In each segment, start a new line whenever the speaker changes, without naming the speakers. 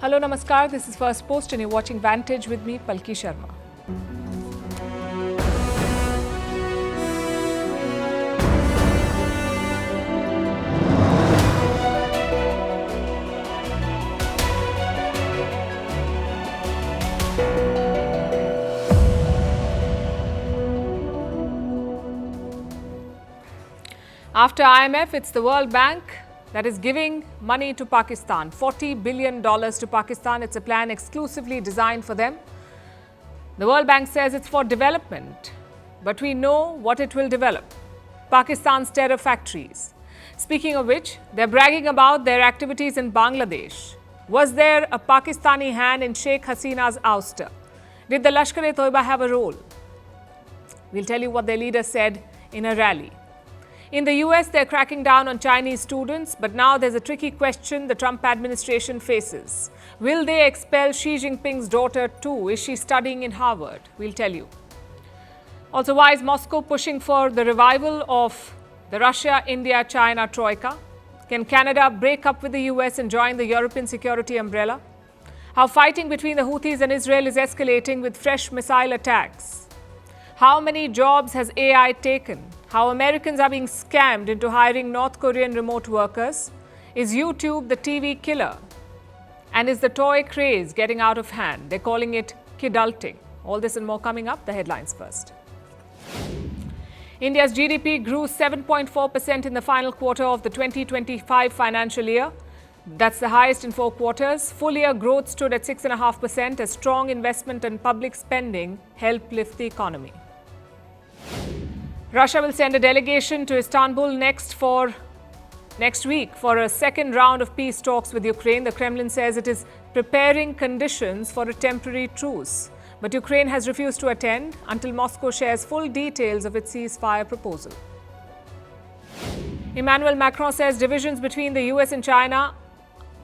Hello, Namaskar. This is Firstpost and you're watching Vantage with me, Palki Sharma. After IMF, it's the World Bank that is giving money to Pakistan, $40 billion to Pakistan. It's a plan exclusively designed for them. The World Bank says it's for development, but we know what it will develop. Pakistan's terror factories. Speaking of which, they're bragging about their activities in Bangladesh. Was there a Pakistani hand in Sheikh Hasina's ouster? Did the Lashkar-e-Taiba have a role? We'll tell you what their leader said in a rally. In the US, they're cracking down on Chinese students, but now there's a tricky question the Trump administration faces. Will they expel Xi Jinping's daughter too? Is she studying in Harvard? We'll tell you. Also, why is Moscow pushing for the revival of the Russia-India-China troika? Can Canada break up with the US and join the European security umbrella? How fighting between the Houthis and Israel is escalating with fresh missile attacks. How many jobs has AI taken? How Americans are being scammed into hiring North Korean remote workers? Is YouTube the TV killer? And is the toy craze getting out of hand? They're calling it kidulting. All this and more coming up. The headlines first. India's GDP grew 7.4% in the final quarter of the 2025 financial year. That's the highest in 4 quarters. Full-year growth stood at 6.5% as strong investment and public spending helped lift the economy. Russia will send a delegation to Istanbul next week for a second round of peace talks with Ukraine. The Kremlin says it is preparing conditions for a temporary truce. But Ukraine has refused to attend until Moscow shares full details of its ceasefire proposal. Emmanuel Macron says divisions between the US and China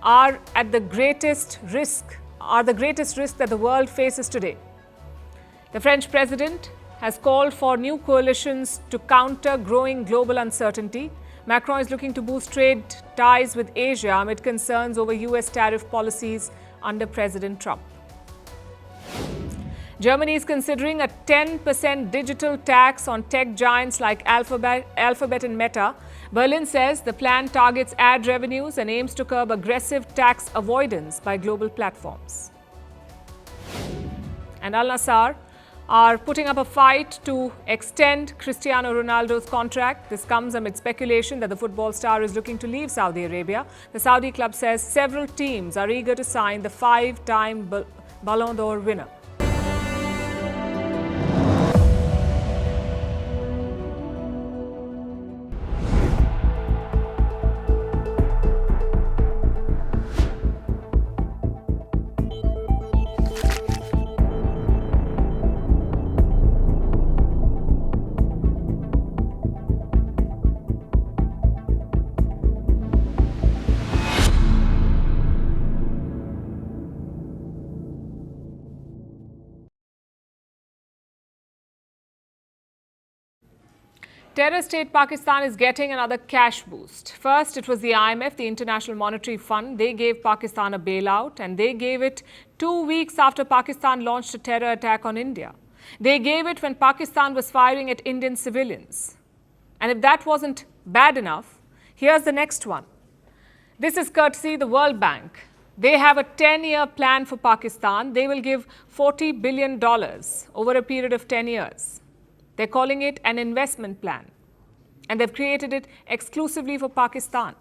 are the greatest risk that the world faces today. The French president has called for new coalitions to counter growing global uncertainty. Macron is looking to boost trade ties with Asia amid concerns over US tariff policies under President Trump. Germany is considering a 10% digital tax on tech giants like Alphabet and Meta. Berlin says the plan targets ad revenues and aims to curb aggressive tax avoidance by global platforms. And Al Nassr are putting up a fight to extend Cristiano Ronaldo's contract. This comes amid speculation that the football star is looking to leave Saudi Arabia. The Saudi club says several teams are eager to sign the 5-time Ballon d'Or winner. Terror state Pakistan is getting another cash boost. First, it was the IMF, the International Monetary Fund. They gave Pakistan a bailout, and they gave it 2 weeks after Pakistan launched a terror attack on India. They gave it when Pakistan was firing at Indian civilians. And if that wasn't bad enough, here's the next one. This is courtesy the World Bank. They have a 10-year plan for Pakistan. They will give $40 billion over a period of 10 years. They're calling it an investment plan, and they've created it exclusively for Pakistan.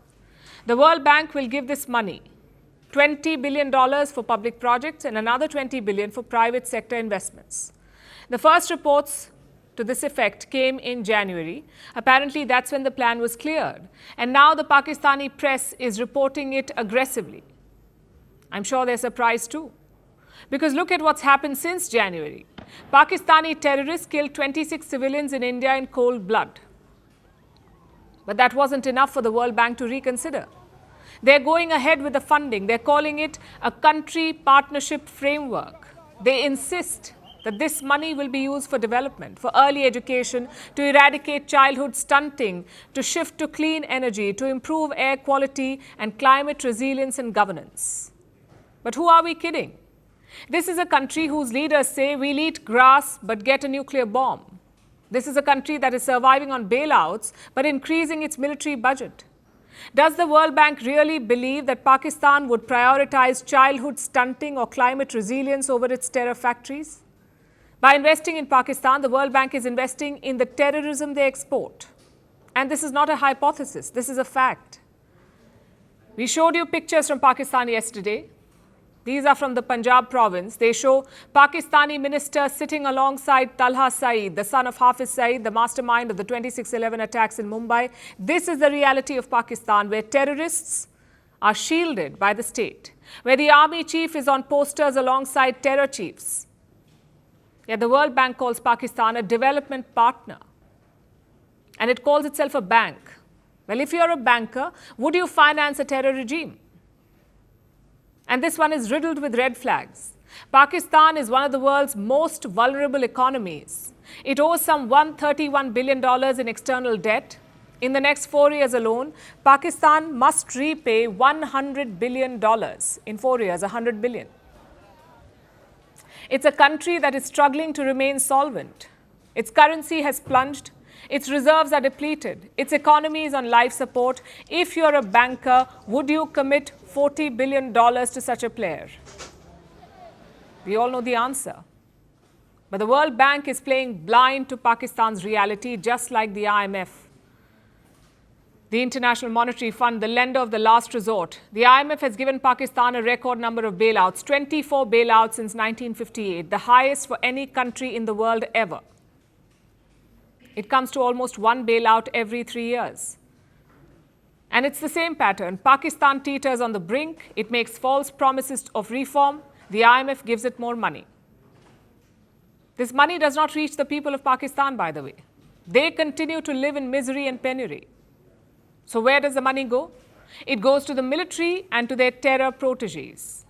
The World Bank will give this money, $20 billion for public projects and another $20 billion for private sector investments. The first reports to this effect came in January. Apparently, that's when the plan was cleared. And now the Pakistani press is reporting it aggressively. I'm sure they're surprised too. Because look at what's happened since January. Pakistani terrorists killed 26 civilians in India in cold blood. But that wasn't enough for the World Bank to reconsider. They're going ahead with the funding. They're calling it a country partnership framework. They insist that this money will be used for development, for early education, to eradicate childhood stunting, to shift to clean energy, to improve air quality and climate resilience and governance. But who are we kidding? This is a country whose leaders say we'll eat grass but get a nuclear bomb. This is a country that is surviving on bailouts but increasing its military budget. Does the World Bank really believe that Pakistan would prioritize childhood stunting or climate resilience over its terror factories? By investing in Pakistan, the World Bank is investing in the terrorism they export. And this is not a hypothesis, this is a fact. We showed you pictures from Pakistan yesterday. These are from the Punjab province. They show Pakistani ministers sitting alongside Talha Saeed, the son of Hafiz Saeed, the mastermind of the 26/11 attacks in Mumbai. This is the reality of Pakistan, where terrorists are shielded by the state, where the army chief is on posters alongside terror chiefs. Yet the World Bank calls Pakistan a development partner, and it calls itself a bank. Well, if you're a banker, would you finance a terror regime? And this one is riddled with red flags. Pakistan is one of the world's most vulnerable economies. It owes some $131 billion in external debt. In the next 4 years alone, Pakistan must repay $100 billion. In 4 years, $100 billion. It's a country that is struggling to remain solvent. Its currency has plunged. Its reserves are depleted. Its economy is on life support. If you're a banker, would you commit $40 billion to such a player? We all know the answer. But the World Bank is playing blind to Pakistan's reality, just like the IMF. The International Monetary Fund, the lender of the last resort. The IMF has given Pakistan a record number of bailouts, 24 bailouts since 1958, the highest for any country in the world ever. It comes to almost one bailout every 3 years. And it's the same pattern. Pakistan teeters on the brink. It makes false promises of reform. The IMF gives it more money. This money does not reach the people of Pakistan, by the way. They continue to live in misery and penury. So where does the money go? It goes to the military and to their terror proteges.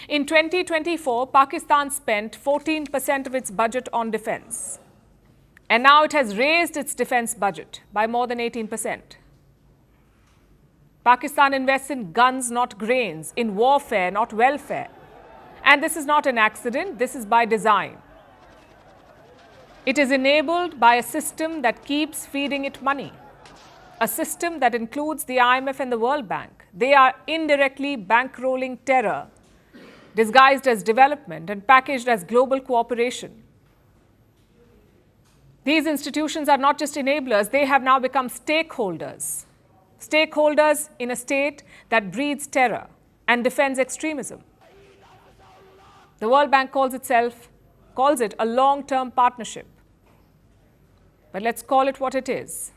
In 2024, Pakistan spent 14% of its budget on defense. And now it has raised its defense budget by more than 18%. Pakistan invests in guns, not grains, in warfare, not welfare. And this is not an accident, this is by design. It is enabled by a system that keeps feeding it money. A system that includes the IMF and the World Bank. They are indirectly bankrolling terror, disguised as development and packaged as global cooperation. These institutions are not just enablers, they have now become stakeholders. Stakeholders in a state that breeds terror and defends extremism. The World Bank calls it a long-term partnership. But let's call it what it is.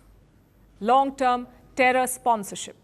Long-term terror sponsorship.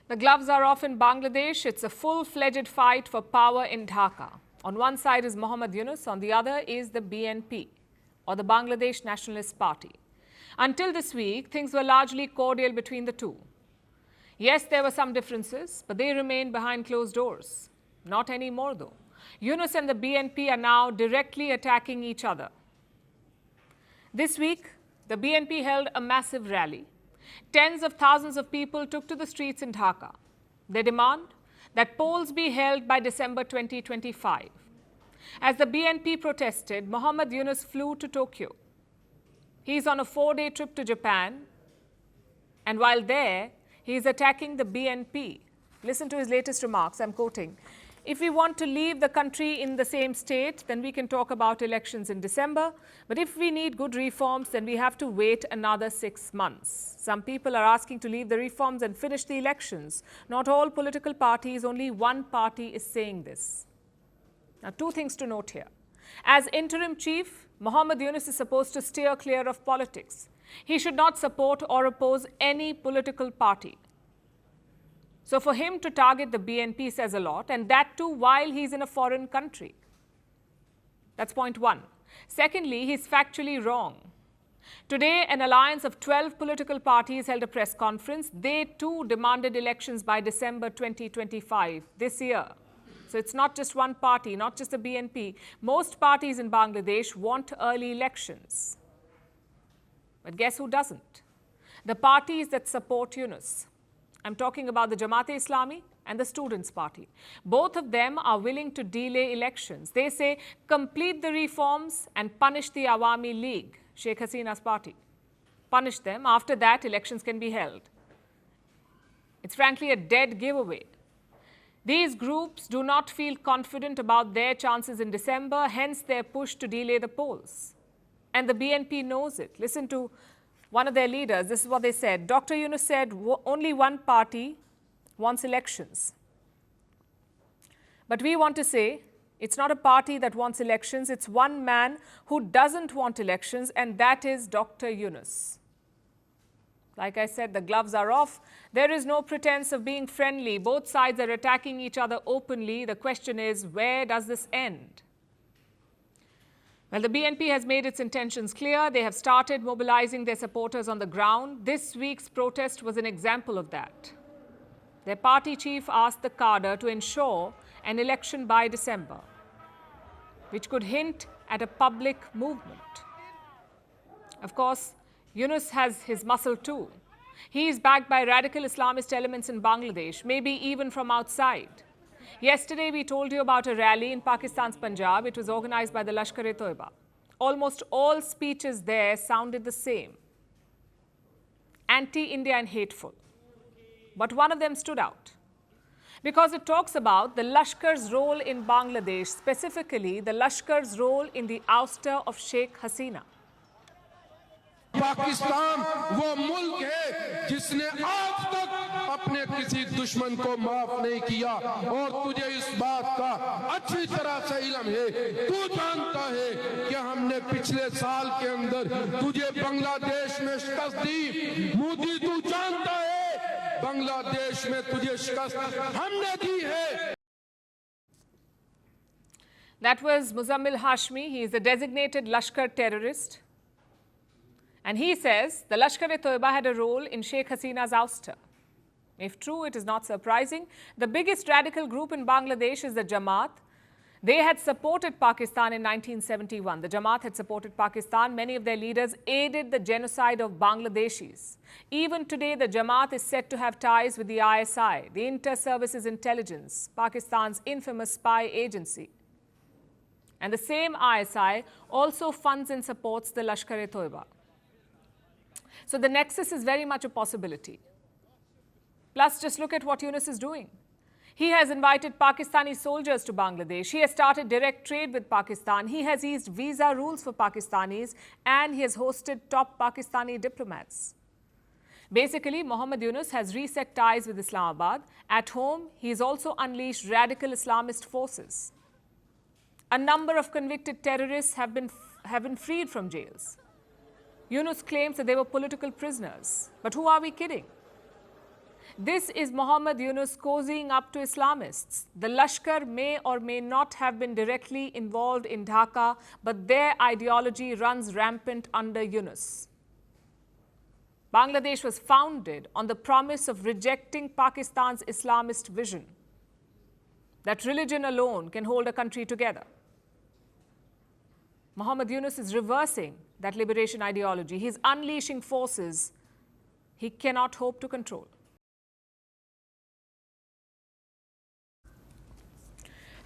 The gloves are off in Bangladesh. It's a full-fledged fight for power in Dhaka. On one side is Muhammad Yunus, on the other is the BNP, or the Bangladesh Nationalist Party. Until this week, things were largely cordial between the two. Yes, there were some differences, but they remained behind closed doors. Not anymore, though. Yunus and the BNP are now directly attacking each other. This week, the BNP held a massive rally. Tens of thousands of people took to the streets in Dhaka. They demand that polls be held by December 2025. As the BNP protested, Muhammad Yunus flew to Tokyo. He's on a 4-day trip to Japan, and while there, he is attacking the BNP. Listen to his latest remarks, I'm quoting. If we want to leave the country in the same state, then we can talk about elections in December. But if we need good reforms, then we have to wait another 6 months. Some people are asking to leave the reforms and finish the elections. Not all political parties, only one party is saying this. Now, two things to note here. As interim chief, Muhammad Yunus is supposed to steer clear of politics. He should not support or oppose any political party. So for him to target the BNP says a lot, and that too while he's in a foreign country. That's point one. Secondly, he's factually wrong. Today, an alliance of 12 political parties held a press conference. They too demanded elections by December 2025, this year. So it's not just one party, not just the BNP. Most parties in Bangladesh want early elections. But guess who doesn't? The parties that support Yunus. I'm talking about the Jamaat-e-Islami and the Students' Party. Both of them are willing to delay elections. They say, complete the reforms and punish the Awami League, Sheikh Hasina's party. Punish them. After that, elections can be held. It's frankly a dead giveaway. These groups do not feel confident about their chances in December, hence their push to delay the polls. And the BNP knows it. Listen to one of their leaders. This is what they said. Dr. Yunus said only one party wants elections. But we want to say it's not a party that wants elections. It's one man who doesn't want elections, and that is Dr. Yunus. Like I said, the gloves are off. There is no pretense of being friendly. Both sides are attacking each other openly. The question is, where does this end? Well, the BNP has made its intentions clear. They have started mobilizing their supporters on the ground. This week's protest was an example of that. Their party chief asked the cadre to ensure an election by December, which could hint at a public movement. Of course, Yunus has his muscle too. He is backed by radical Islamist elements in Bangladesh, maybe even from outside. Yesterday, we told you about a rally in Pakistan's Punjab. It was organized by the Lashkar-e-Taiba. Almost all speeches there sounded the same. Anti-India and hateful. But one of them stood out, because it talks about the Lashkar's role in Bangladesh, specifically the Lashkar's role in the ouster of Sheikh Hasina.
Pakistan वो मुल्क है जिसने आज तक अपने किसी दुश्मन को माफ नहीं किया और तुझे इस बात का अच्छी तरह से इल्म है। तू जानता है कि हमने पिछले साल के अंदर तुझे बांग्लादेश में शिकस्त दी। मोदी तू जानता है बांग्लादेश में तुझे शिकस्त हमने दी है।
That was Muzammil Hashmi. He is a designated Lashkar terrorist. And he says the Lashkar-e-Taiba had a role in Sheikh Hasina's ouster. If true, it is not surprising. The biggest radical group in Bangladesh is the Jamaat. They had supported Pakistan in 1971. The Jamaat had supported Pakistan. Many of their leaders aided the genocide of Bangladeshis. Even today, the Jamaat is said to have ties with the ISI, the Inter-Services Intelligence, Pakistan's infamous spy agency. And the same ISI also funds and supports the Lashkar-e-Taiba. So the nexus is very much a possibility. Plus, just look at what Yunus is doing. He has invited Pakistani soldiers to Bangladesh. He has started direct trade with Pakistan. He has eased visa rules for Pakistanis, and he has hosted top Pakistani diplomats. Basically, Muhammad Yunus has reset ties with Islamabad. At home, he has also unleashed radical Islamist forces. A number of convicted terrorists have been freed from jails. Yunus claims that they were political prisoners. But who are we kidding? This is Muhammad Yunus cozying up to Islamists. The Lashkar may or may not have been directly involved in Dhaka, but their ideology runs rampant under Yunus. Bangladesh was founded on the promise of rejecting Pakistan's Islamist vision, that religion alone can hold a country together. Muhammad Yunus is reversing that liberation ideology. He's unleashing forces he cannot hope to control.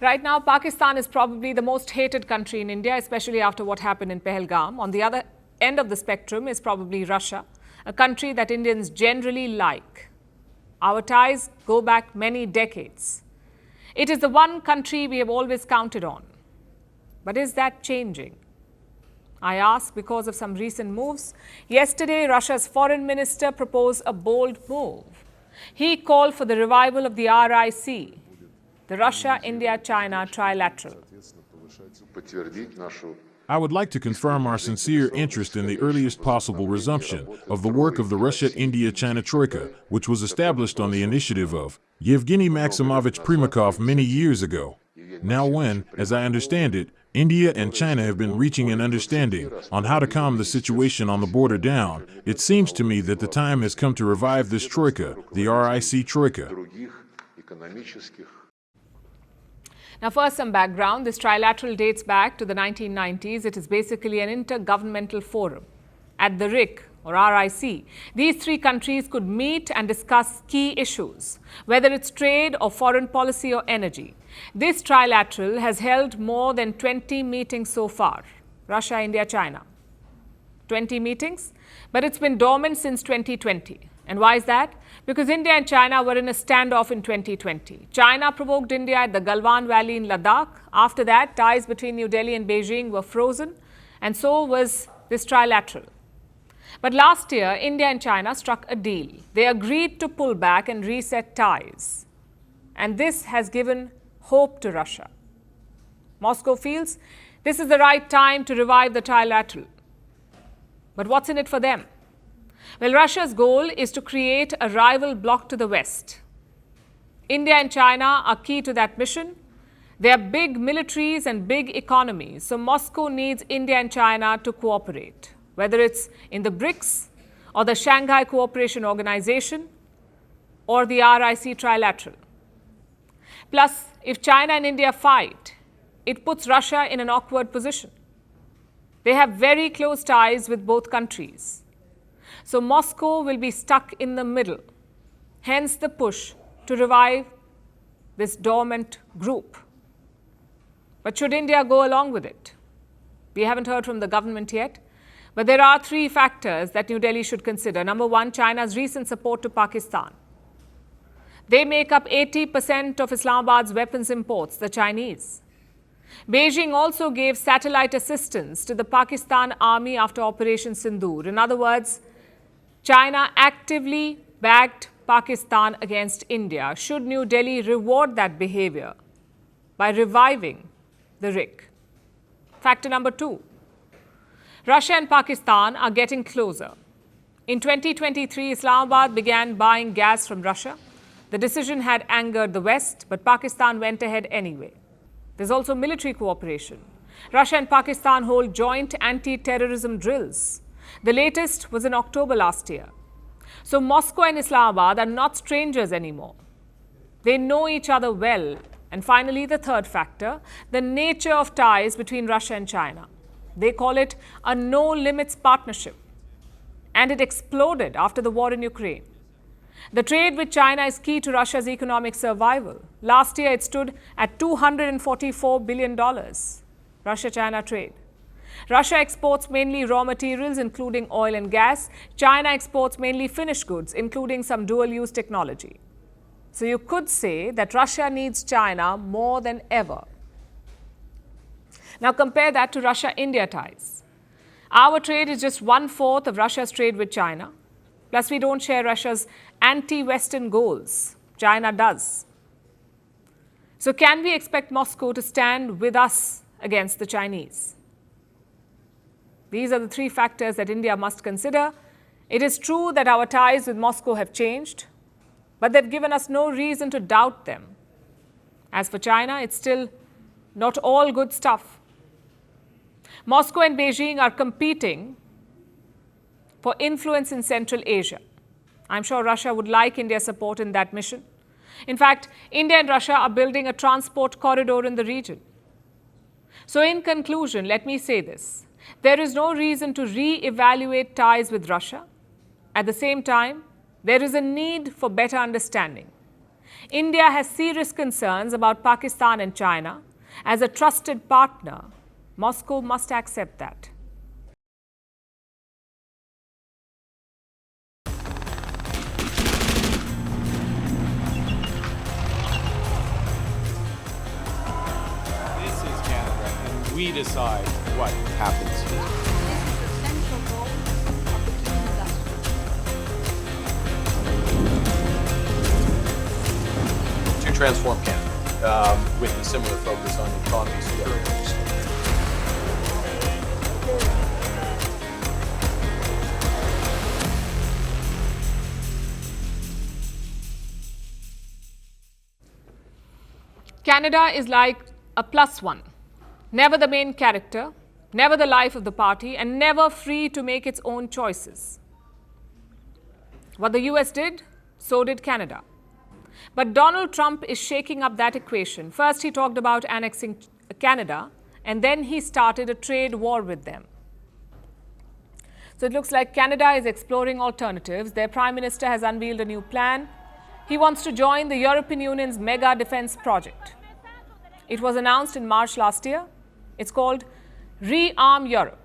Right now, Pakistan is probably the most hated country in India, especially after what happened in Pahalgam. On the other end of the spectrum is probably Russia, a country that Indians generally like. Our ties go back many decades. It is the one country we have always counted on. But is that changing? I ask because of some recent moves. Yesterday, Russia's foreign minister proposed a bold move. He called for the revival of the RIC, the Russia-India-China trilateral.
I would like to confirm our sincere interest in the earliest possible resumption of the work of the Russia-India-China Troika, which was established on the initiative of Yevgeny Maximovich Primakov many years ago. Now when, as I understand it, India and China have been reaching an understanding on how to calm the situation on the border down, it seems to me that the time has come to revive this troika, the RIC Troika.
Now, first, some background. This trilateral dates back to the 1990s. It is basically an intergovernmental forum. At the RIC, or RIC, these three countries could meet and discuss key issues, whether it's trade or foreign policy or energy. This trilateral has held more than 20 meetings so far. Russia, India, China. 20 meetings, but it's been dormant since 2020. And why is that? Because India and China were in a standoff in 2020. China provoked India at the Galwan Valley in Ladakh. After that, ties between New Delhi and Beijing were frozen, and so was this trilateral. But last year, India and China struck a deal. They agreed to pull back and reset ties. And this has given hope to Russia. Moscow feels this is the right time to revive the trilateral. But what's in it for them? Well, Russia's goal is to create a rival bloc to the West. India and China are key to that mission. They are big militaries and big economies, so Moscow needs India and China to cooperate, whether it's in the BRICS or the Shanghai Cooperation Organization or the RIC Trilateral. Plus, if China and India fight, it puts Russia in an awkward position. They have very close ties with both countries. So Moscow will be stuck in the middle, hence the push to revive this dormant group. But should India go along with it? We haven't heard from the government yet, but there are three factors that New Delhi should consider. Number one, China's recent support to Pakistan. They make up 80% of Islamabad's weapons imports, the Chinese. Beijing also gave satellite assistance to the Pakistan army after Operation Sindoor. In other words, China actively backed Pakistan against India. Should New Delhi reward that behavior by reviving the RIC? Factor number two, Russia and Pakistan are getting closer. In 2023, Islamabad began buying gas from Russia. The decision had angered the West, but Pakistan went ahead anyway. There's also military cooperation. Russia and Pakistan hold joint anti-terrorism drills. The latest was in October last year. So Moscow and Islamabad are not strangers anymore. They know each other well. And finally, the third factor, the nature of ties between Russia and China. They call it a no-limits partnership. And it exploded after the war in Ukraine. The trade with China is key to Russia's economic survival. Last year, it stood at $244 billion, Russia-China trade. Russia exports mainly raw materials, including oil and gas. China exports mainly finished goods, including some dual-use technology. So you could say that Russia needs China more than ever. Now compare that to Russia-India ties. Our trade is just 1/4 of Russia's trade with China. Plus, we don't share Russia's anti-Western goals. China does. So can we expect Moscow to stand with us against the Chinese? These are the three factors that India must consider. It is true that our ties with Moscow have changed, but they've given us no reason to doubt them. As for China, it's still not all good stuff. Moscow and Beijing are competing for influence in Central Asia. I'm sure Russia would like India's support in that mission. In fact, India and Russia are building a transport corridor in the region. So in conclusion, let me say this. There is no reason to re-evaluate ties with Russia. At the same time, there is a need for better understanding. India has serious concerns about Pakistan and China. As a trusted partner, Moscow must accept that.
We decide what happens here.
This is the central role of the key industry.
To transform Canada. with a similar focus on economy security.
Canada is like a +1, never the main character, never the life of the party, and never free to make its own choices. What the US did, so did Canada. But Donald Trump is shaking up that equation. First, he talked about annexing Canada, and then he started a trade war with them. So it looks like Canada is exploring alternatives. Their Prime Minister has unveiled a new plan. He wants to join the European Union's mega defense project. It was announced in March last year. It's called Rearm Europe.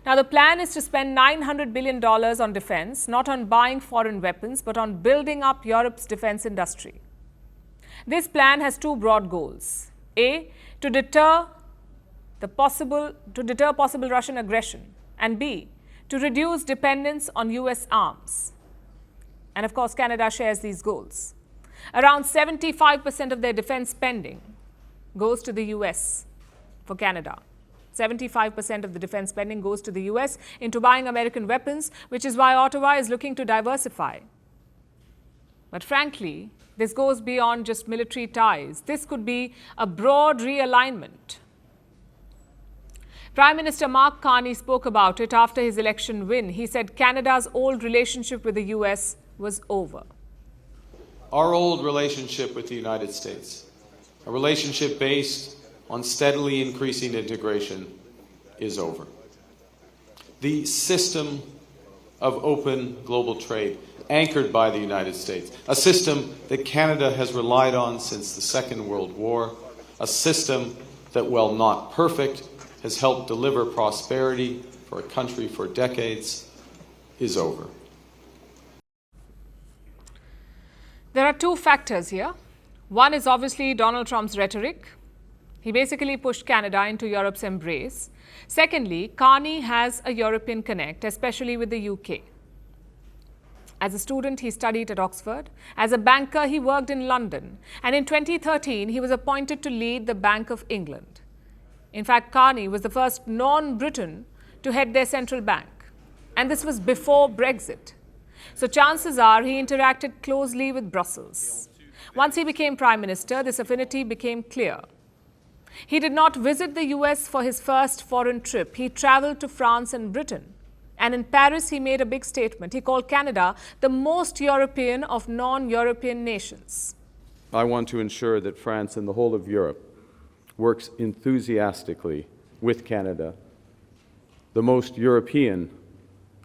Now, the plan is to spend $900 billion on defense, not on buying foreign weapons, but on building up Europe's defense industry. This plan has two broad goals. A, to deter possible Russian aggression, and B, to reduce dependence on US arms. And of course, Canada shares these goals. Around 75% of their defense spending goes to the US for Canada. 75% of the defense spending goes to the US into buying American weapons, which is why Ottawa is looking to diversify. But frankly, this goes beyond just military ties. This could be a broad realignment. Prime Minister Mark Carney spoke about it after his election win. He said Canada's old relationship with the US was over.
Our old relationship with the United States, a relationship based on steadily increasing integration, is over. The system of open global trade anchored by the United States, a system that Canada has relied on since the Second World War, a system that, while not perfect, has helped deliver prosperity for a country for decades, is over.
There are two factors here. One is obviously Donald Trump's rhetoric. He basically pushed Canada into Europe's embrace. Secondly, Carney has a European connect, especially with the UK. As a student, he studied at Oxford. As a banker, he worked in London. And in 2013, he was appointed to lead the Bank of England. In fact, Carney was the first non-Briton to head their central bank. And this was before Brexit. So chances are he interacted closely with Brussels. Once he became Prime Minister, this affinity became clear. He did not visit the US for his first foreign trip. He traveled to France and Britain. And in Paris, he made a big statement. He called Canada the most European of non-European nations.
I want to ensure that France and the whole of Europe works enthusiastically with Canada, the most European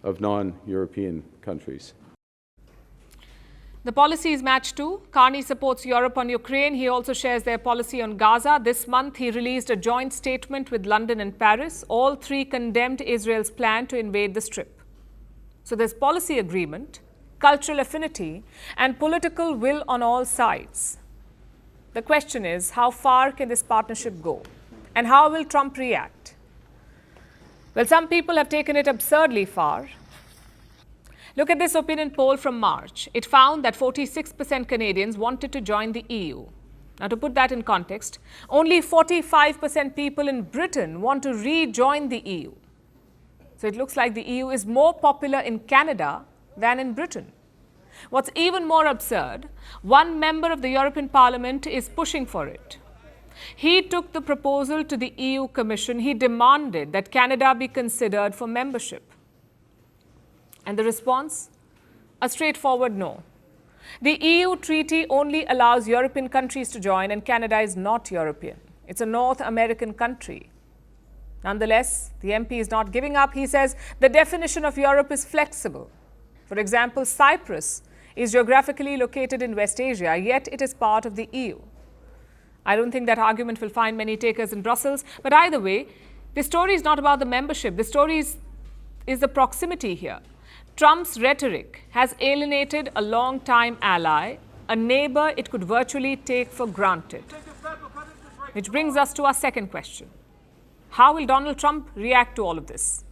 of non-European countries.
The policies match too. Carney supports Europe on Ukraine. He also shares their policy on Gaza. This month, he released a joint statement with London and Paris. All three condemned Israel's plan to invade the Strip. So there's policy agreement, cultural affinity, and political will on all sides. The question is, how far can this partnership go? And how will Trump react? Well, some people have taken it absurdly far. Look at this opinion poll from March. It found that 46% Canadians wanted to join the EU. Now, to put that in context, only 45% people in Britain want to rejoin the EU. So it looks like the EU is more popular in Canada than in Britain. What's even more absurd, one member of the European Parliament is pushing for it. He took the proposal to the EU Commission. He demanded that Canada be considered for membership. And the response? A straightforward no. The EU treaty only allows European countries to join, and Canada is not European. It's a North American country. Nonetheless, the MP is not giving up. He says the definition of Europe is flexible. For example, Cyprus is geographically located in West Asia, yet it is part of the EU. I don't think that argument will find many takers in Brussels. But either way, the story is not about the membership. The story is the proximity here. Trump's rhetoric has alienated a long-time ally, a neighbor it could virtually take for granted. Which brings us to our second question. How will Donald Trump react to all of this?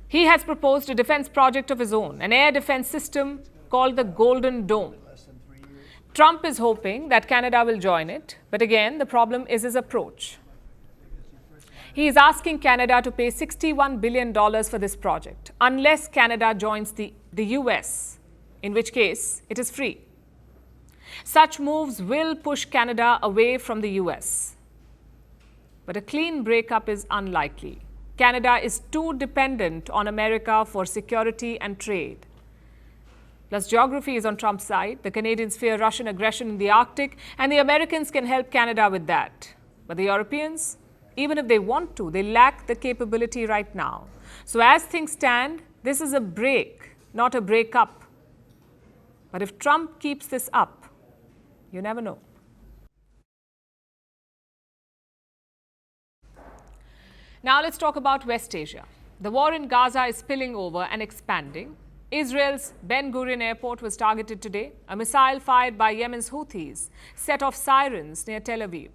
He has proposed a defense project of his own, an air defense system called the Golden Dome. Trump is hoping that Canada will join it, but again, the problem is his approach. He is asking Canada to pay $61 billion for this project, unless Canada joins the US, in which case it is free. Such moves will push Canada away from the US. But a clean breakup is unlikely. Canada is too dependent on America for security and trade. Plus, geography is on Trump's side. The Canadians fear Russian aggression in the Arctic, and the Americans can help Canada with that. But the Europeans, even if they want to, they lack the capability right now. So as things stand, this is a break, not a breakup. But if Trump keeps this up, you never know. Now let's talk about West Asia. The war in Gaza is spilling over and expanding. Israel's Ben Gurion airport was targeted today. A missile fired by Yemen's Houthis set off sirens near Tel Aviv.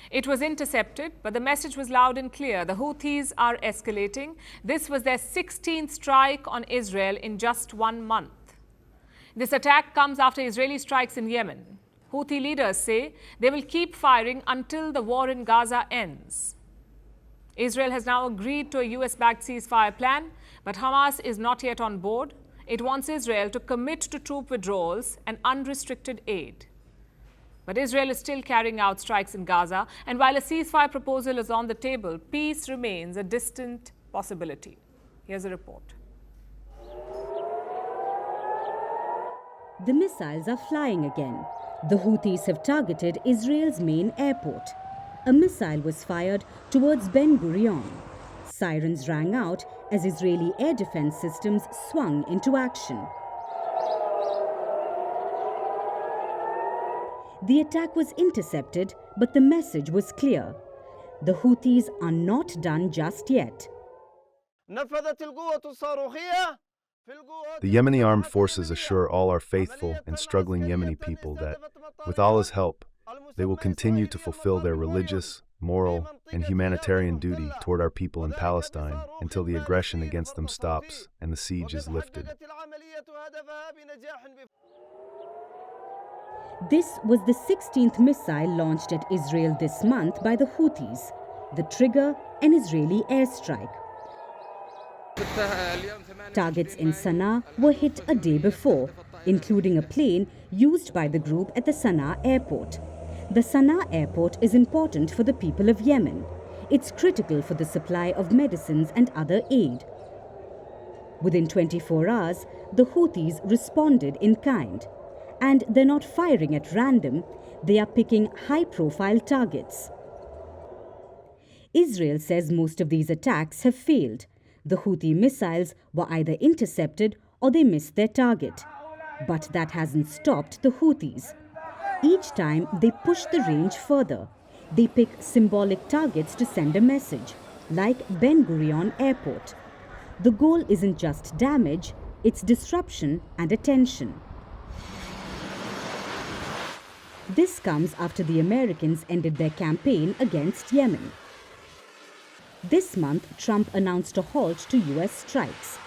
It was intercepted, but the message was loud and clear. The Houthis are escalating. This was their 16th strike on Israel in just 1 month. This attack comes after Israeli strikes in Yemen. Houthi leaders say they will keep firing until the war in Gaza ends. Israel has now agreed to a US-backed ceasefire plan, but Hamas is not yet on board. It wants Israel to commit to troop withdrawals and unrestricted aid. But Israel is still carrying out strikes in Gaza, and while a ceasefire proposal is on the table, peace remains a distant possibility. Here's a report.
The missiles are flying again. The Houthis have targeted Israel's main airport. A missile was fired towards Ben Gurion. Sirens rang out as Israeli air defense systems swung into action. The attack was intercepted, but the message was clear. The Houthis are not done just yet.
The Yemeni armed forces assure all our faithful and struggling Yemeni people that, with Allah's help, they will continue to fulfill their religious, moral, and humanitarian duty toward our people in Palestine until the aggression against them stops and the siege is lifted.
This was the 16th missile launched at Israel this month by the Houthis, the trigger an Israeli airstrike. Targets in Sana'a were hit a day before, including a plane used by the group at the Sana'a airport. The Sana'a airport is important for the people of Yemen. It's critical for the supply of medicines and other aid. Within 24 hours, the Houthis responded in kind. And they're not firing at random, they are picking high-profile targets. Israel says most of these attacks have failed. The Houthi missiles were either intercepted or they missed their target. But that hasn't stopped the Houthis. Each time they push the range further. They pick symbolic targets to send a message, like Ben Gurion Airport. The goal isn't just damage, it's disruption and attention. This comes after the Americans ended their campaign against Yemen. This month, Trump announced a halt to US strikes.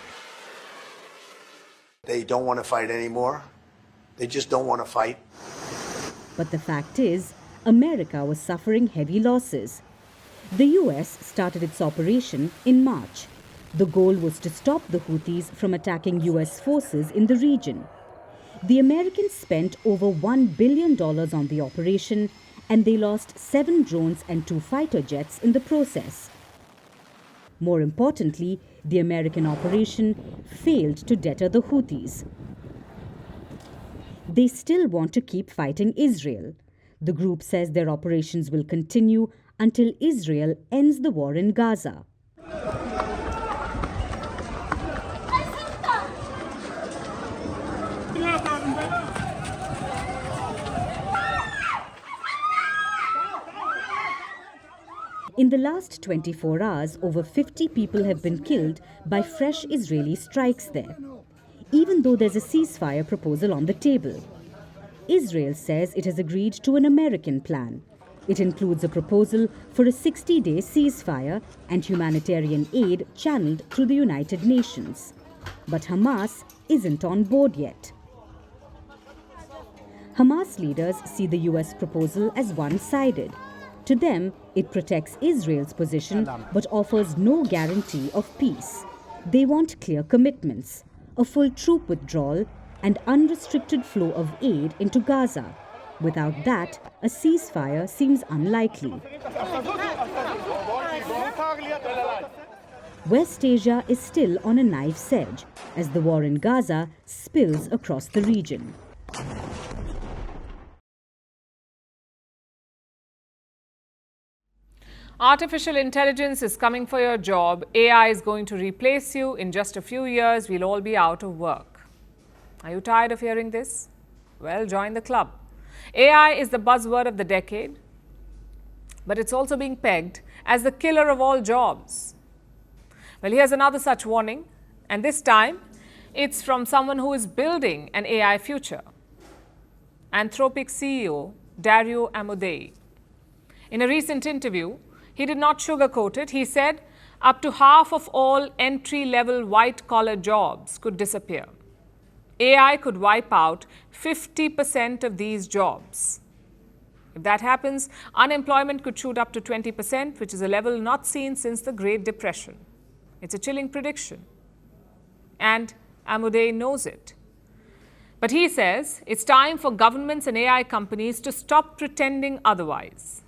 They don't want to fight anymore. They just don't want to fight.
But the fact is, America was suffering heavy losses. The US started its operation in March. The goal was to stop the Houthis from attacking US forces in the region. The Americans spent over $1 billion on the operation, and they lost 7 drones and 2 fighter jets in the process. More importantly, the American operation failed to deter the Houthis. They still want to keep fighting Israel. The group says their operations will continue until Israel ends the war in Gaza. In the last 24 hours, over 50 people have been killed by fresh Israeli strikes there, even though there's a ceasefire proposal on the table. Israel says it has agreed to an American plan. It includes a proposal for a 60-day ceasefire and humanitarian aid channeled through the United Nations. But Hamas isn't on board yet. Hamas leaders see the US proposal as one-sided. To them, it protects Israel's position but offers no guarantee of peace. They want clear commitments, a full troop withdrawal, and unrestricted flow of aid into Gaza. Without that, a ceasefire seems unlikely. West Asia is still on a knife's edge as the war in Gaza spills across the region.
Artificial intelligence is coming for your job. AI is going to replace you. In just a few years, we'll all be out of work. Are you tired of hearing this? Well, join the club. AI is the buzzword of the decade, but it's also being pegged as the killer of all jobs. Well, here's another such warning, and this time it's from someone who is building an AI future. Anthropic CEO Dario Amodei. In a recent interview, he did not sugarcoat it. He said up to half of all entry-level white-collar jobs could disappear. AI could wipe out 50% of these jobs. If that happens, unemployment could shoot up to 20%, which is a level not seen since the Great Depression. It's a chilling prediction. And Amodei knows it. But he says it's time for governments and AI companies to stop pretending otherwise.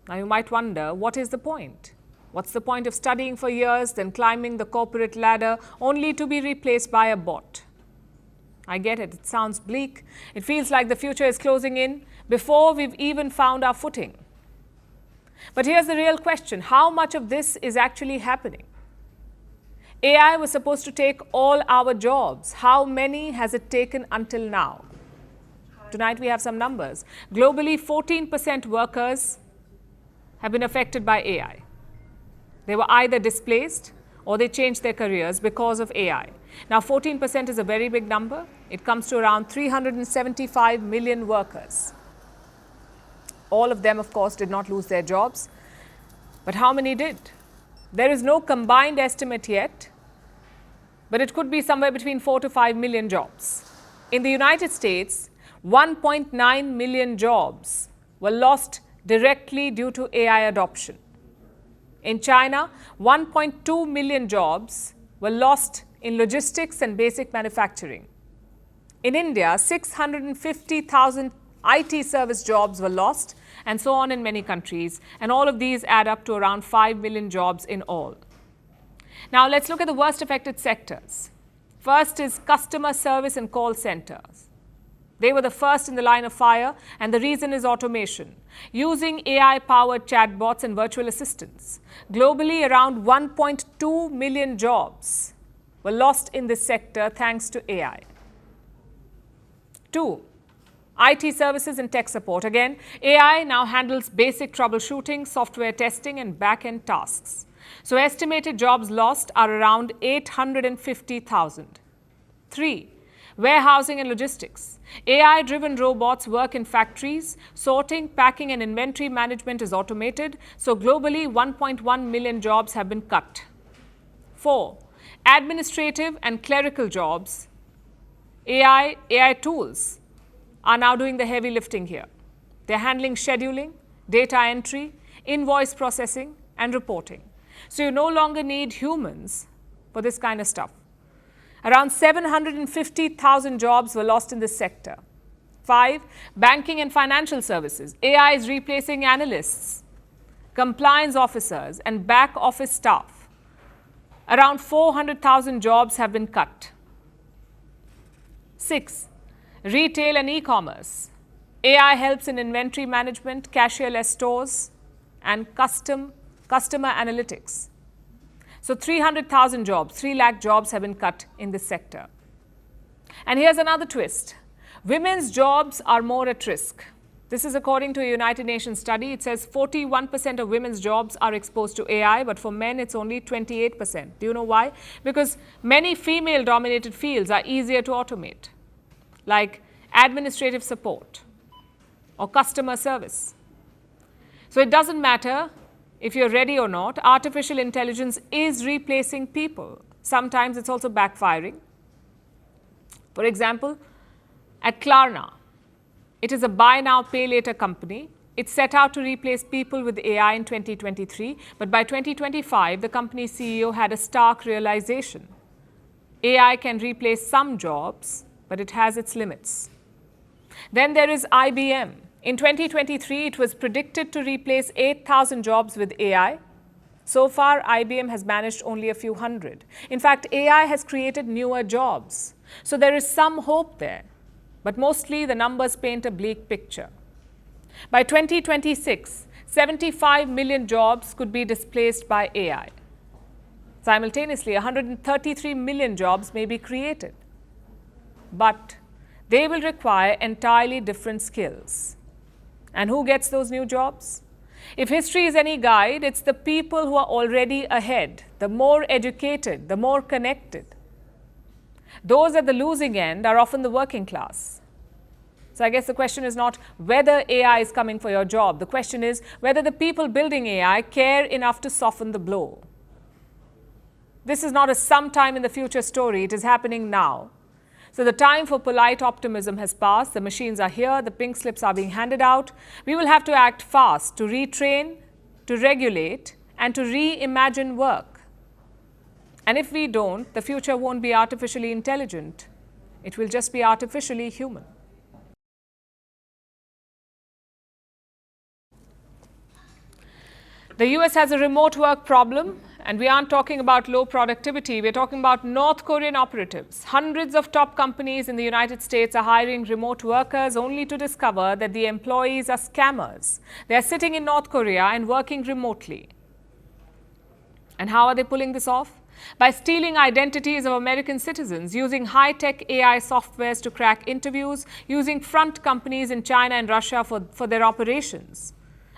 Now you might wonder, what is the point? What's the point of studying for years, then climbing the corporate ladder, only to be replaced by a bot? I get it. It sounds bleak. It feels like the future is closing in before we've even found our footing. But here's the real question. How much of this is actually happening? AI was supposed to take all our jobs. How many has it taken until now? Tonight we have some numbers. Globally, 14% workers have been affected by AI. They were either displaced or they changed their careers because of AI. Now, 14% is a very big number. It comes to around 375 million workers. All of them, of course, did not lose their jobs. But how many did? There is no combined estimate yet, but it could be somewhere between 4 to 5 million jobs. In the United States, 1.9 million jobs were lost directly due to AI adoption. In China, 1.2 million jobs were lost in logistics and basic manufacturing. In India, 650,000 IT service jobs were lost, and so on in many countries. And all of these add up to around 5 million jobs in all. Now, let's look at the worst affected sectors. First is customer service and call centers. They were the first in the line of fire, and the reason is automation. Using AI-powered chatbots and virtual assistants, globally around 1.2 million jobs were lost in this sector thanks to AI. 2. IT services and tech support. Again, AI now handles basic troubleshooting, software testing, and back-end tasks. So estimated jobs lost are around 850,000. 3. Warehousing and logistics. AI-driven robots work in factories. Sorting, packing, and inventory management is automated. So globally, 1.1 million jobs have been cut. 4. Administrative and clerical jobs. AI tools are now doing the heavy lifting here. They're handling scheduling, data entry, invoice processing, and reporting. So you no longer need humans for this kind of stuff. Around 750,000 jobs were lost in this sector. 5. Banking and financial services. AI is replacing analysts, compliance officers, and back office staff. Around 400,000 jobs have been cut. 6. Retail and e-commerce. AI helps in inventory management, cashierless stores, and customer analytics. So 300,000 jobs, 3 lakh jobs have been cut in this sector. And here's another twist. Women's jobs are more at risk. This is according to a United Nations study. It says 41% of women's jobs are exposed to AI, but for men it's only 28%. Do you know why? Because many female-dominated fields are easier to automate, like administrative support or customer service. So it doesn't matter if you're ready or not, artificial intelligence is replacing people. Sometimes it's also backfiring. For example, at Klarna, It is a buy now, pay later company. It set out to replace people with AI in 2023, but by 2025, the company's CEO had a stark realization. AI can replace some jobs, but it has its limits. Then there is IBM. In 2023, it was predicted to replace 8,000 jobs with AI. So far, IBM has managed only a few hundred. In fact, AI has created newer jobs. So there is some hope there. But mostly, the numbers paint a bleak picture. By 2026, 75 million jobs could be displaced by AI. Simultaneously, 133 million jobs may be created. But they will require entirely different skills. And who gets those new jobs? If history is any guide, it's the people who are already ahead, the more educated, the more connected. Those at the losing end are often the working class. So I guess the question is not whether AI is coming for your job. The question is whether the people building AI care enough to soften the blow. This is not a sometime in the future story. It is happening now. So the time for polite optimism has passed. The machines are here. The pink slips are being handed out. We will have to act fast to retrain, to regulate, and to reimagine work. And if we don't, the future won't be artificially intelligent. It will just be artificially human. The US has a remote work problem, and we aren't talking about low productivity. We're talking about North Korean operatives. Hundreds of top companies in the United States are hiring remote workers only to discover that the employees are scammers. They're sitting in North Korea and working remotely. And how are they pulling this off? By stealing identities of American citizens, using high-tech AI softwares to crack interviews, using front companies in China and Russia for their operations,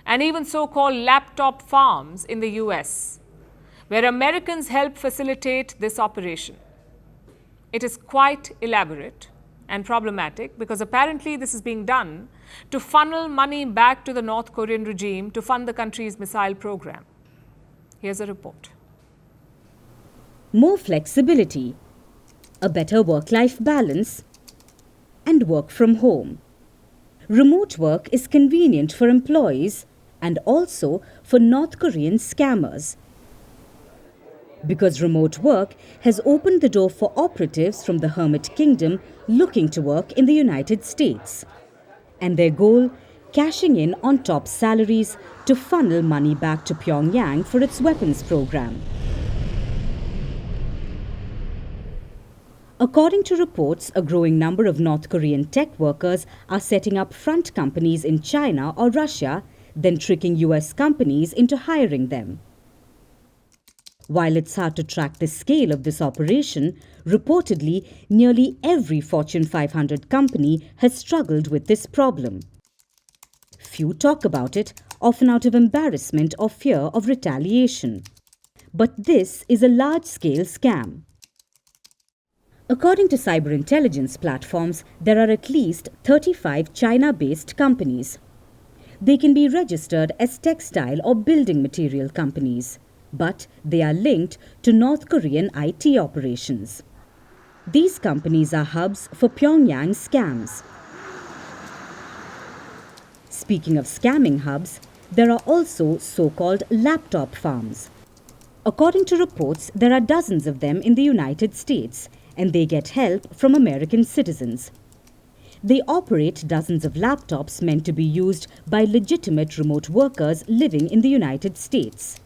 and even so-called laptop farms in the US, where Americans help facilitate this operation. It is quite elaborate and problematic because apparently this is being done to funnel money back to the North Korean regime to fund the country's missile program. Here's a report.
More flexibility, a better work-life balance, and work from home. Remote work is convenient for employees and also for North Korean scammers, because remote work has opened the door for operatives from the Hermit Kingdom looking to work in the United States. And their goal, cashing in on top salaries to funnel money back to Pyongyang for its weapons program. According to reports, a growing number of North Korean tech workers are setting up front companies in China or Russia, then tricking US companies into hiring them. While it's hard to track the scale of this operation, reportedly, nearly every Fortune 500 company has struggled with this problem. Few talk about it, often out of embarrassment or fear of retaliation. But this is a large-scale scam. According to cyber intelligence platforms, there are at least 35 China-based companies. They can be registered as textile or building material companies, but they are linked to North Korean IT operations. These companies are hubs for Pyongyang scams. Speaking of scamming hubs, there are also so-called laptop farms. According to reports, there are dozens of them in the United States, and they get help from American citizens. They operate dozens of laptops meant to be used by legitimate remote workers living in the United States.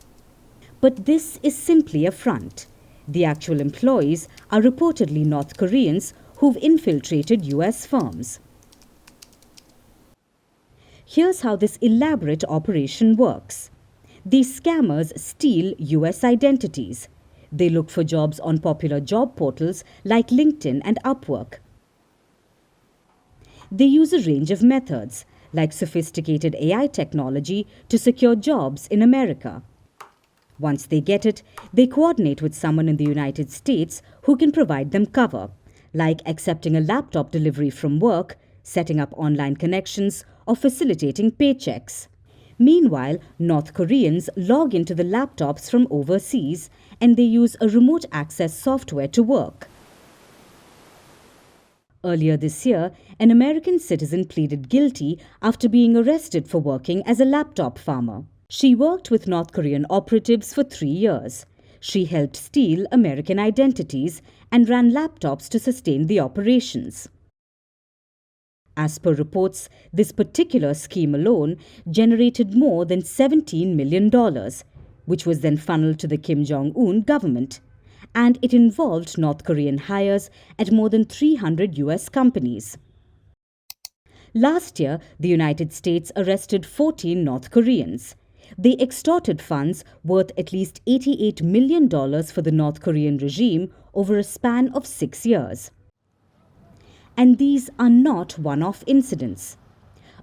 But this is simply a front. The actual employees are reportedly North Koreans who've infiltrated US firms. Here's how this elaborate operation works. These scammers steal US identities. They look for jobs on popular job portals like LinkedIn and Upwork. They use a range of methods, like sophisticated AI technology, to secure jobs in America. Once they get it, they coordinate with someone in the United States who can provide them cover, like accepting a laptop delivery from work, setting up online connections, or facilitating paychecks. Meanwhile, North Koreans log into the laptops from overseas and they use a remote access software to work. Earlier this year, an American citizen pleaded guilty after being arrested for working as a laptop farmer. She worked with North Korean operatives for 3 years. She helped steal American identities and ran laptops to sustain the operations. As per reports, this particular scheme alone generated more than $17 million, which was then funneled to the Kim Jong-un government, and it involved North Korean hires at more than 300 US companies. Last year, the United States arrested 14 North Koreans. They extorted funds worth at least $88 million for the North Korean regime over a span of 6 years. And these are not one-off incidents.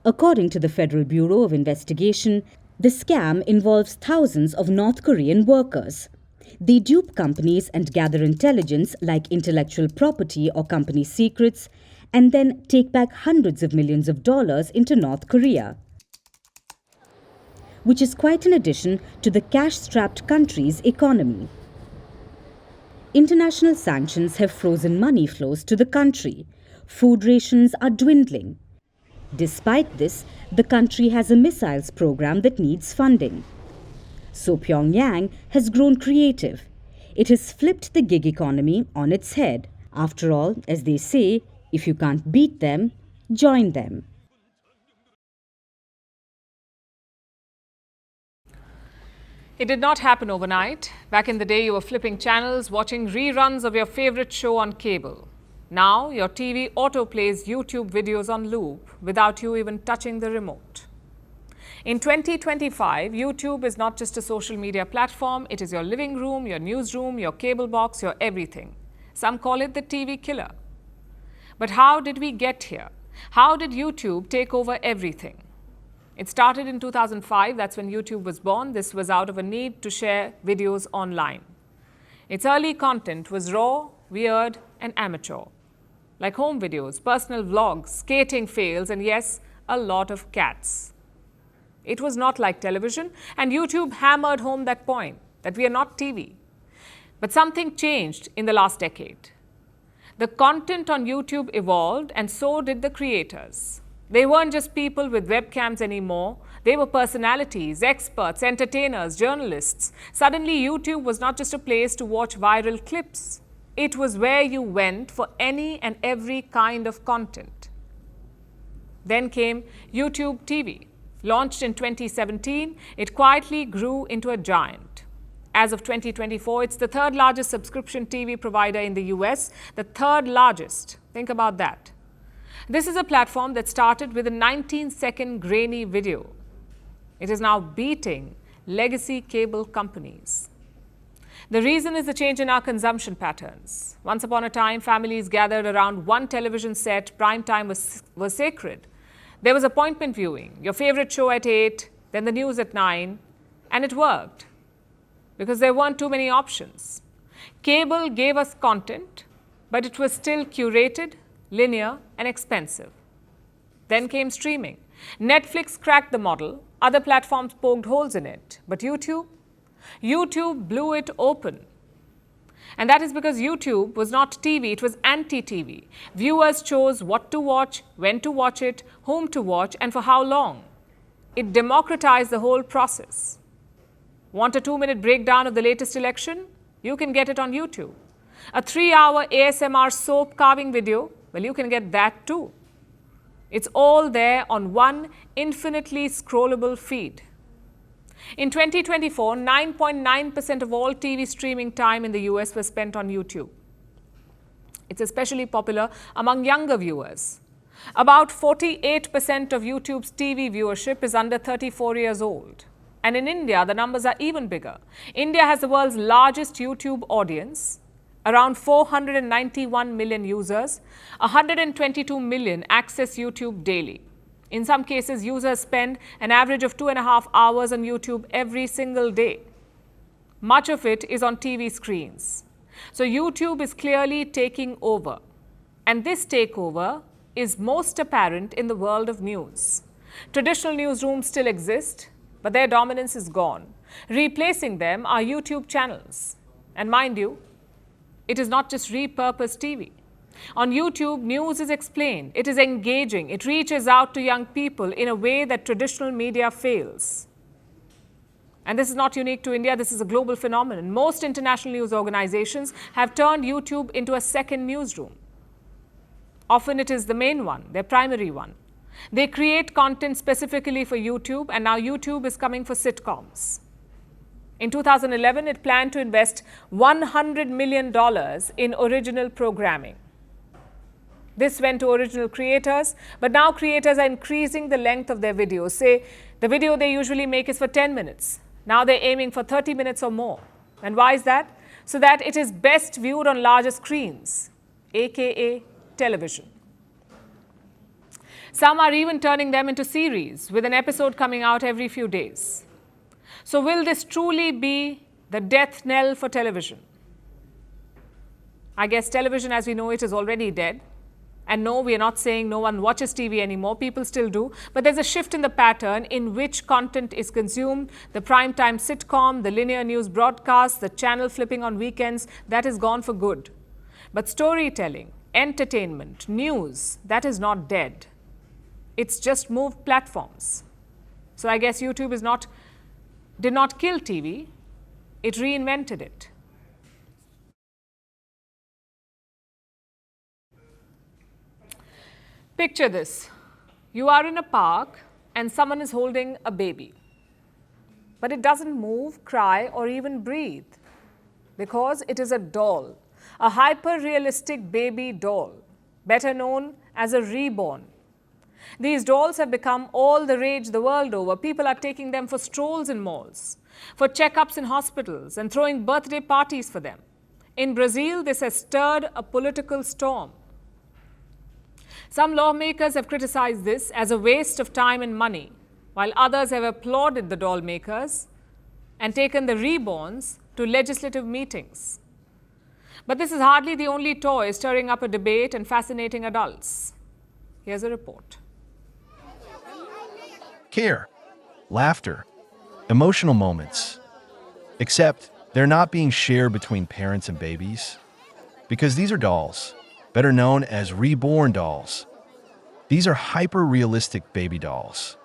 According to the Federal Bureau of Investigation, the scam involves thousands of North Korean workers. They dupe companies and gather intelligence like intellectual property or company secrets, and then take back hundreds of millions of dollars into North Korea, which is quite an addition to the cash-strapped country's economy. International sanctions have frozen money flows to the country. Food rations are dwindling. Despite this, the country has a missiles program that needs funding. So Pyongyang has grown creative. It has flipped the gig economy on its head. After all, as they say, if you can't beat them, join them.
It did not happen overnight. Back in the day, you were flipping channels, watching reruns of your favorite show on cable. Now, your TV autoplays YouTube videos on loop without you even touching the remote. In 2025, YouTube is not just a social media platform, it is your living room, your newsroom, your cable box, your everything. Some call it the TV killer. But how did we get here? How did YouTube take over everything? It started in 2005, that's when YouTube was born. This was out of a need to share videos online. Its early content was raw, weird, and amateur, like home videos, personal vlogs, skating fails, and yes, a lot of cats. It was not like television, and YouTube hammered home that point, that we are not TV. But something changed in the last decade. The content on YouTube evolved, and so did the creators. They weren't just people with webcams anymore. They were personalities, experts, entertainers, journalists. Suddenly, YouTube was not just a place to watch viral clips. It was where you went for any and every kind of content. Then came YouTube TV. Launched in 2017, it quietly grew into a giant. As of 2024, it's the third largest subscription TV provider in the US, the third largest. Think about that. This is a platform that started with a 19-second grainy video. It is now beating legacy cable companies. The reason is the change in our consumption patterns. Once upon a time, families gathered around one television set. Prime time was sacred. There was appointment viewing, your favorite show at 8, then the news at 9, and it worked because there weren't too many options. Cable gave us content, but it was still curated, linear, and expensive. Then came streaming. Netflix cracked the model. Other platforms poked holes in it. But YouTube blew it open. And that is because YouTube was not TV, it was anti-TV. Viewers chose what to watch, when to watch it, whom to watch, and for how long. It democratized the whole process. Want a 2-minute breakdown of the latest election? You can get it on YouTube. A 3-hour ASMR soap carving video? Well, you can get that too. It's all there on one infinitely scrollable feed. In 2024, 9.9% of all TV streaming time in the US was spent on YouTube. It's especially popular among younger viewers. About 48% of YouTube's TV viewership is under 34 years old. And in India, the numbers are even bigger. India has the world's largest YouTube audience, around 491 million users. 122 million access YouTube daily. In some cases, users spend an average of 2.5 hours on YouTube every single day. Much of it is on TV screens. So YouTube is clearly taking over. And this takeover is most apparent in the world of news. Traditional newsrooms still exist, but their dominance is gone. Replacing them are YouTube channels. And mind you, it is not just repurposed TV. On YouTube, news is explained, it is engaging, it reaches out to young people in a way that traditional media fails. And this is not unique to India, this is a global phenomenon. Most international news organizations have turned YouTube into a second newsroom. Often it is the main one, their primary one. They create content specifically for YouTube, and now YouTube is coming for sitcoms. In 2011, it planned to invest $100 million in original programming. This went to original creators, but now creators are increasing the length of their videos. Say, the video they usually make is for 10 minutes. Now they're aiming for 30 minutes or more. And why is that? So that it is best viewed on larger screens, aka television. Some are even turning them into series, with an episode coming out every few days. So will this truly be the death knell for television? I guess television as we know it is already dead. And no, we are not saying no one watches TV anymore. People still do. But there's a shift in the pattern in which content is consumed. The primetime sitcom, the linear news broadcast, the channel flipping on weekends, that is gone for good. But storytelling, entertainment, news, that is not dead. It's just moved platforms. So I guess YouTube did not kill TV. It reinvented it. Picture this. You are in a park and someone is holding a baby. But it doesn't move, cry, or even breathe because it is a doll, a hyper-realistic baby doll, better known as a Reborn. These dolls have become all the rage the world over. People are taking them for strolls in malls, for checkups in hospitals, and throwing birthday parties for them. In Brazil, this has stirred a political storm. Some lawmakers have criticized this as a waste of time and money, while others have applauded the doll makers and taken the Reborns to legislative meetings. But this is hardly the only toy stirring up a debate and fascinating adults. Here's a report.
Care, laughter, emotional moments. Except they're not being shared between parents and babies. Because these are dolls, better known as Reborn dolls. These are hyper-realistic baby dolls.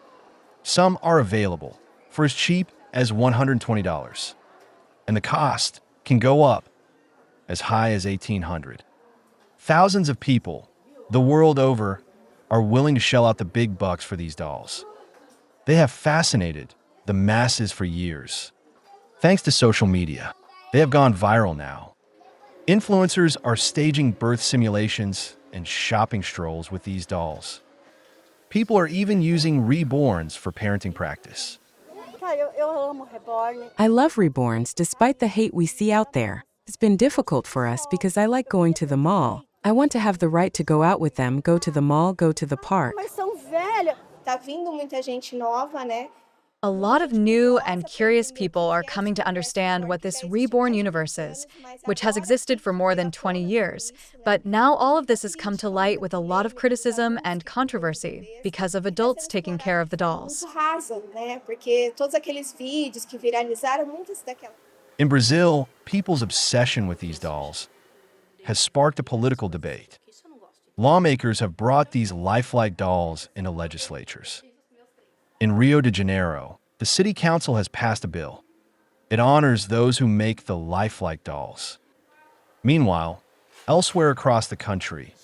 Some are available for as cheap as $120, and the cost can go up as high as $1,800. Thousands of people the world over are willing to shell out the big bucks for these dolls. They have fascinated the masses for years. Thanks to social media, they have gone viral now. Influencers are staging birth simulations and shopping strolls with these dolls. People are even using Reborns for parenting practice.
I love Reborns despite the hate we see out there. It's been difficult for us because I like going to the mall. I want to have the right to go out with them, go to the mall, go to the park.
A lot of new and curious people are coming to understand what this reborn universe is, which has existed for more than 20 years. But now all of this has come to light with a lot of criticism and controversy because of adults taking care of the dolls.
In Brazil, people's obsession with these dolls has sparked a political debate. Lawmakers have brought these lifelike dolls into legislatures. In Rio de Janeiro, the city council has passed a bill. It honors those who make the lifelike dolls. Meanwhile, elsewhere across the country,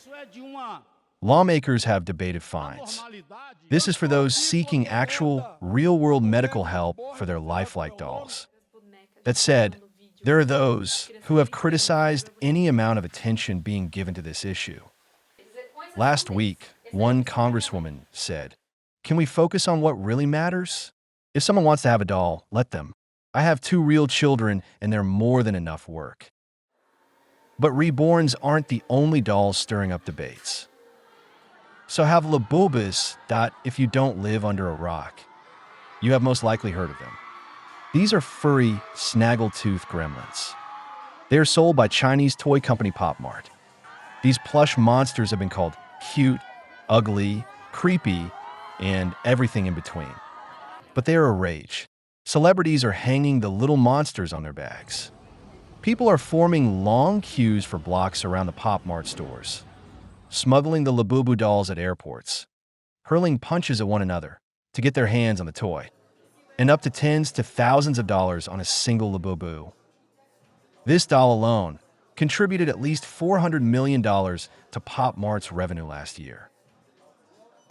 lawmakers have debated fines. This is for those seeking actual, real-world medical help for their lifelike dolls. That said, there are those who have criticized any amount of attention being given to this issue. Last week, one congresswoman said, "Can we focus on what really matters? If someone wants to have a doll, let them. I have 2 real children and they're more than enough work." But Reborns aren't the only dolls stirring up debates. So have Labubas that if you don't live under a rock, you have most likely heard of them. These are furry, snaggle-toothed gremlins. They are sold by Chinese toy company Pop Mart. These plush monsters have been called cute, ugly, creepy, and everything in between. But they are a rage. Celebrities are hanging the little monsters on their bags. People are forming long queues for blocks around the Pop Mart stores. smuggling the Labubu dolls at airports, hurling punches at one another to get their hands on the toy, and up to tens to thousands of dollars on a single Labubu. This doll alone contributed at least $400 million to Pop Mart's revenue last year.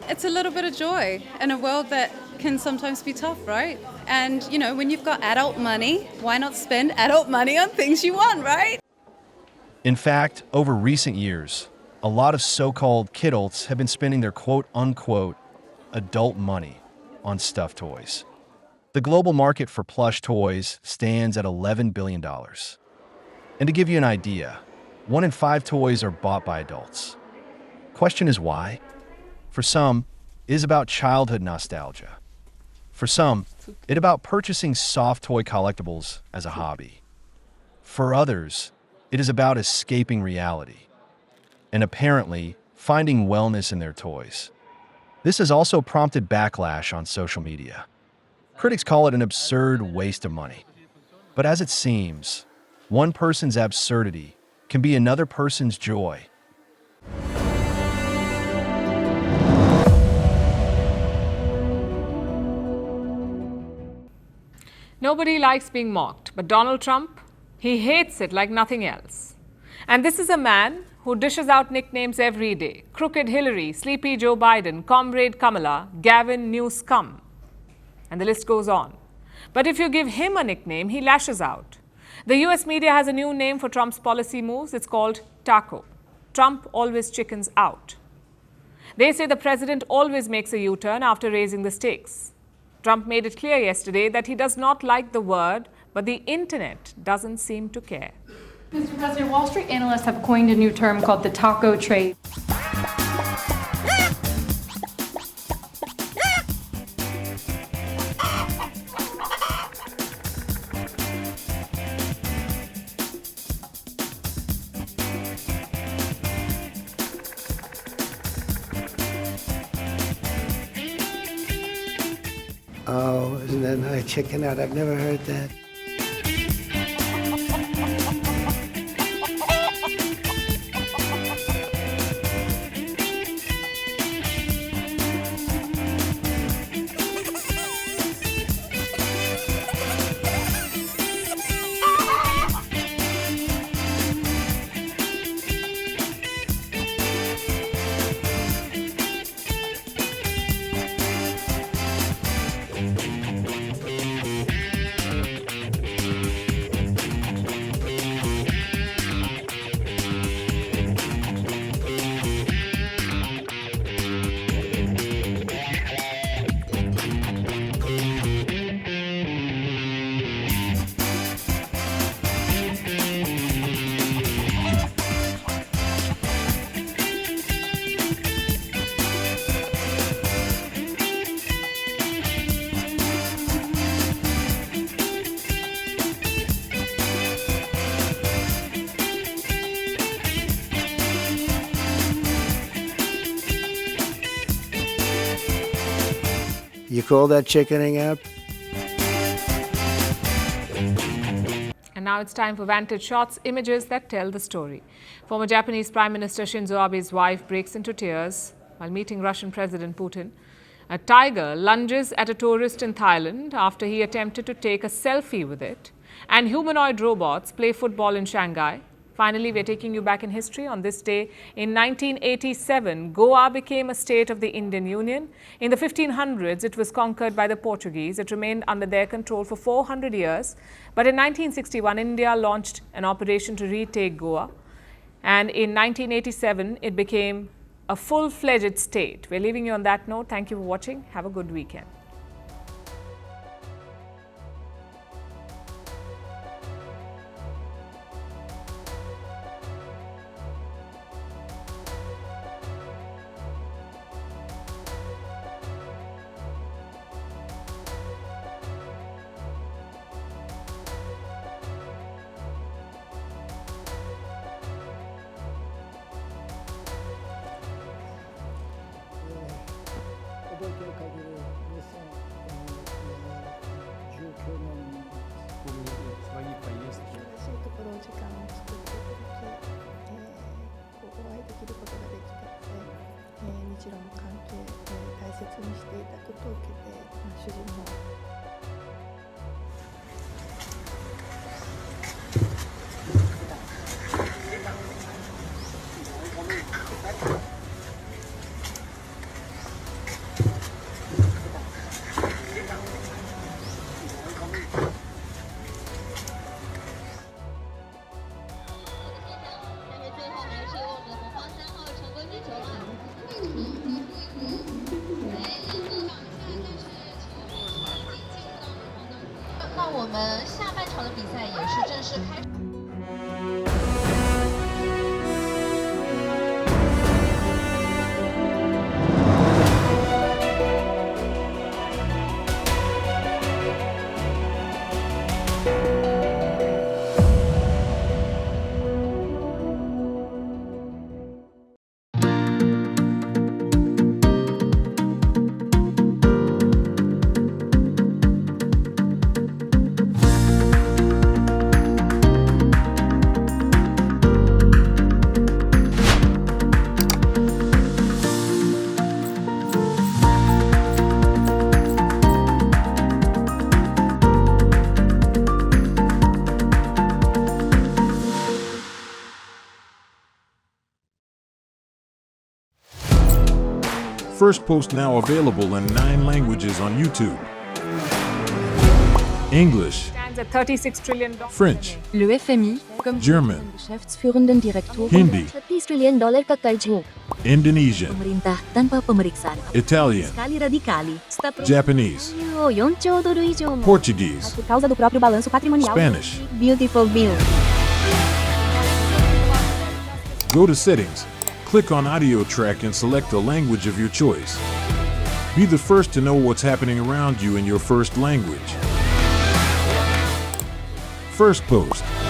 It's a little bit of joy in a world that can sometimes be tough, right? And, you know, when you've got adult money, why not spend adult money on things you want, right?
In fact, over recent years, a lot of so-called kidults have been spending their quote-unquote adult money on stuffed toys. The global market for plush toys stands at $11 billion. And to give you an idea, 1 in 5 toys are bought by adults. Question is why? For some, it is about childhood nostalgia. For some, it's about purchasing soft toy collectibles as a hobby. For others, it is about escaping reality and apparently finding wellness in their toys. This has also prompted backlash on social media. Critics call it an absurd waste of money. But as it seems, one person's absurdity can be another person's joy.
Nobody likes being mocked, but Donald Trump, he hates it like nothing else. And this is a man who dishes out nicknames every day. Crooked Hillary, Sleepy Joe Biden, Comrade Kamala, Gavin New Scum. And the list goes on. But if you give him a nickname, he lashes out. The US media has a new name for Trump's policy moves. It's called Taco. Trump always chickens out. They say the president always makes a U-turn after raising the stakes. Trump made it clear yesterday that he does not like the word, but the internet doesn't seem to care.
Mr. President, Wall Street analysts have coined a new term called the taco trade.
Oh, isn't that nice? Chicken out. I've never heard that. You call that chickening out?
And now it's time for Vantage Shots, images that tell the story. Former Japanese Prime Minister Shinzo Abe's wife breaks into tears while meeting Russian President Putin. A tiger lunges at a tourist in Thailand after he attempted to take a selfie with it. And humanoid robots play football in Shanghai. Finally, we're taking you back in history. On this day, in 1987, Goa became a state of the Indian Union. In the 1500s, it was conquered by the Portuguese. It remained under their control for 400 years. But in 1961, India launched an operation to retake Goa. And in 1987, it became a full-fledged state. We're leaving you on that note. Thank you for watching. Have a good weekend.
たことを受けて、主人も
那我们下半场的比赛也是正式开始。
Firstpost now available in 9 languages on YouTube. English,
Stands at $36 trillion.
French,
Le FMI, comme
German,
Geschäftsführenden Direktor,
Hindi,
$30 trillion ka karjo.
Indonesian,
Pemerintah tanpa pemeriksaan.
Italian,
Sekali radikali.
Japanese,
4兆ドル以上も
Portuguese,
por causa do próprio balanço patrimonial.
Spanish.
Beautiful bill.
Go to Settings, click on Audio Track and select a language of your choice. Be the first to know what's happening around you in your first language. Firstpost.